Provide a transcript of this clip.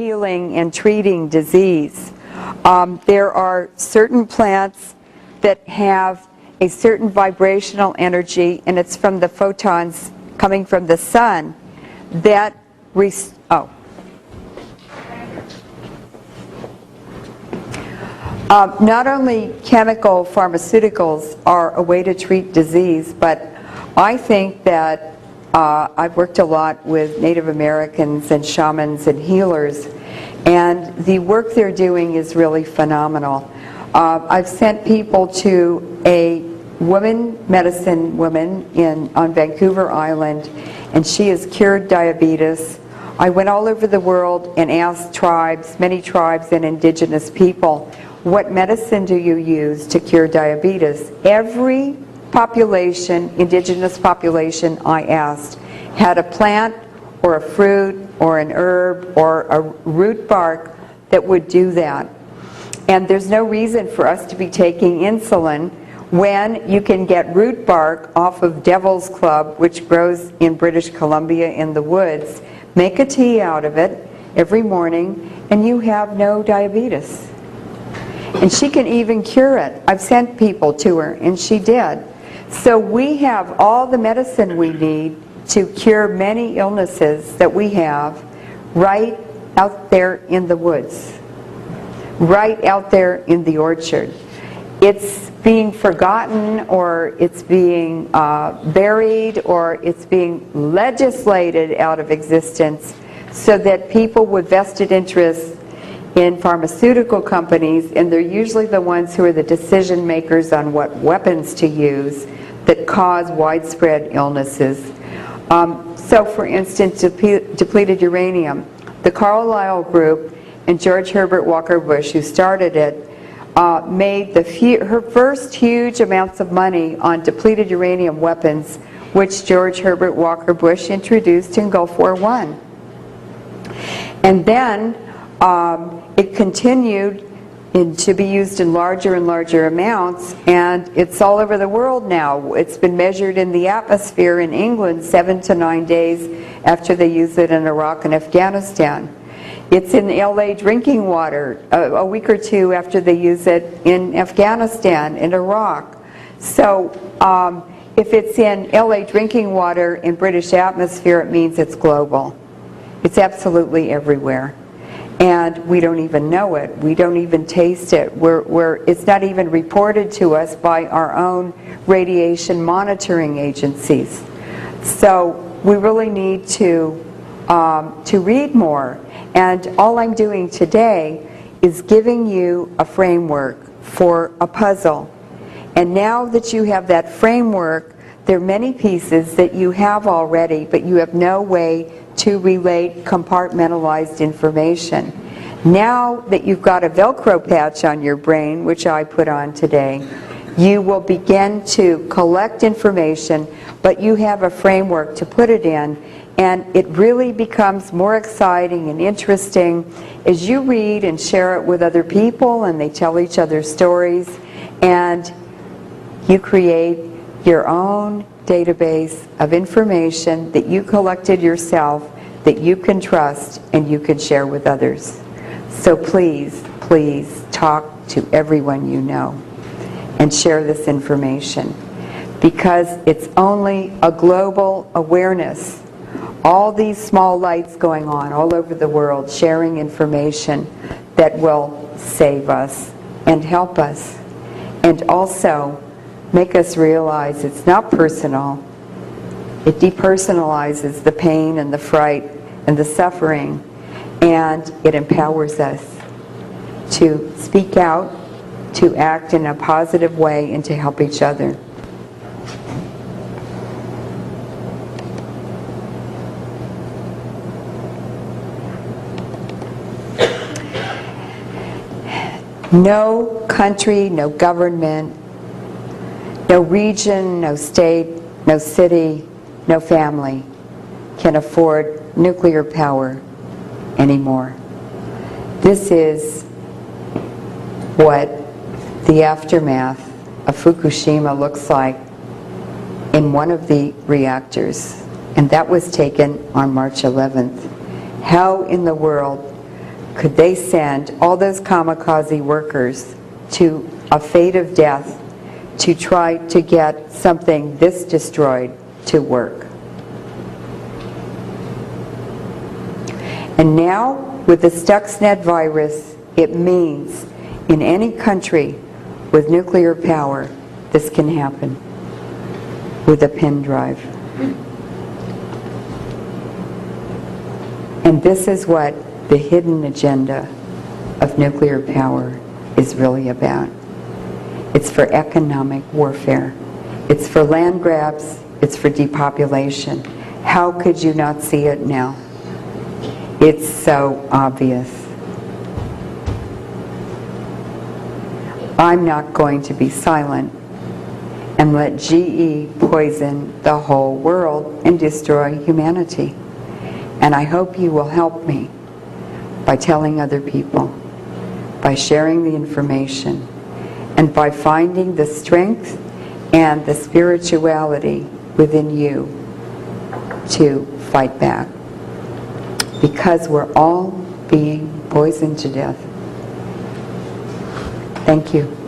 healing and treating disease. There are certain plants that have a certain vibrational energy, and it's from the photons coming from the sun that not only chemical pharmaceuticals are a way to treat disease, but I think that I've worked a lot with Native Americans and shamans and healers, and the work they're doing is really phenomenal. I've sent people to a medicine woman on Vancouver Island, and she has cured diabetes. I went all over the world and asked many tribes and indigenous people, what medicine do you use to cure diabetes? Every indigenous population I asked, had a plant or a fruit or an herb or a root bark that would do that. And there's no reason for us to be taking insulin when you can get root bark off of Devil's Club, which grows in British Columbia in the woods, make a tea out of it every morning, and you have no diabetes. And she can even cure it. I've sent people to her, and she did. So we have all the medicine we need to cure many illnesses that we have right out there in the woods, right out there in the orchard. It's being forgotten, or it's being buried, or it's being legislated out of existence so that people with vested interests in pharmaceutical companies, and they're usually the ones who are the decision makers on what weapons to use, that cause widespread illnesses. So for instance, depleted uranium. The Carlyle Group and George Herbert Walker Bush, who started it, made her first huge amounts of money on depleted uranium weapons, which George Herbert Walker Bush introduced in Gulf War I. And then it continued to be used in larger and larger amounts, and it's all over the world now. It's been measured in the atmosphere in England 7 to 9 days after they use it in Iraq and Afghanistan. It's in LA drinking water a week or two after they use it in Afghanistan, in Iraq. So if it's in LA drinking water in British atmosphere, it means it's global. It's absolutely everywhere. And we don't even know it. We don't even taste it. It's not even reported to us by our own radiation monitoring agencies. So we really need to read more. And all I'm doing today is giving you a framework for a puzzle. And now that you have that framework, there are many pieces that you have already, but you have no way to relate compartmentalized information. Now that you've got a Velcro patch on your brain, which I put on today, you will begin to collect information, but you have a framework to put it in, and it really becomes more exciting and interesting as you read and share it with other people, and they tell each other stories, and you create your own database of information that you collected yourself, that you can trust and you can share with others. So please, please talk to everyone you know and share this information, because it's only a global awareness. All these small lights going on all over the world, sharing information that will save us and help us, and also make us realize it's not personal. It depersonalizes the pain and the fright and the suffering, and it empowers us to speak out, to act in a positive way, and to help each other. No country, no government, no region, no state, no city, no family can afford nuclear power anymore. This is what the aftermath of Fukushima looks like in one of the reactors, and that was taken on March 11th. How in the world could they send all those kamikaze workers to a fate of death to try to get something this destroyed to work? And now, with the Stuxnet virus, it means in any country with nuclear power, this can happen with a pen drive. And this is what the hidden agenda of nuclear power is really about. It's for economic warfare. It's for land grabs. It's for depopulation. How could you not see it now? It's so obvious. I'm not going to be silent and let GE poison the whole world and destroy humanity. And I hope you will help me by telling other people, by sharing the information, and by finding the strength and the spirituality within you to fight back. Because we're all being poisoned to death. Thank you.